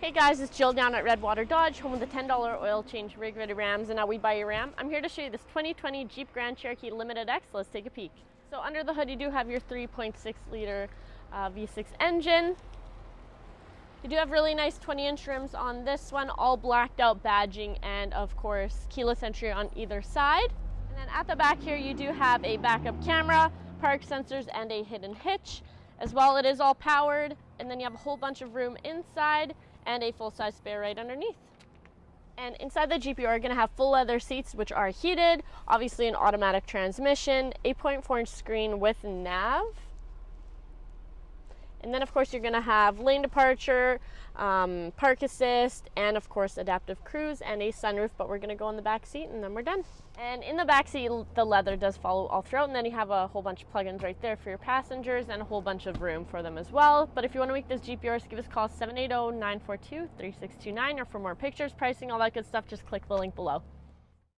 Hey guys, it's Jill down at Redwater Dodge, home of the $10 oil change rig ready Rams, and now we buy your Ram. I'm here to show you this 2020 Jeep Grand Cherokee Limited X. Let's take a peek. So under the hood you do have your 3.6 liter V6 engine. You do have really nice 20-inch rims on this one, all blacked out badging, and of course keyless entry on either side. And then at the back here you do have a backup camera, park sensors, and a hidden hitch. As well, it is all powered, and then you have a whole bunch of room inside and a full-size spare right underneath. And inside the Jeep you are going to have full leather seats which are heated, obviously an automatic transmission, 8.4-inch screen with nav. And then of course you're going to have lane departure, park assist, and of course adaptive cruise and a sunroof, but we're going to go in the back seat and then we're done. And in the back seat the leather does follow all throughout, and then you have a whole bunch of plugins right there for your passengers and a whole bunch of room for them as well. But if you want to make this Jeep yours, give us a call 780-942-3629, or for more pictures, pricing, all that good stuff, just click the link below.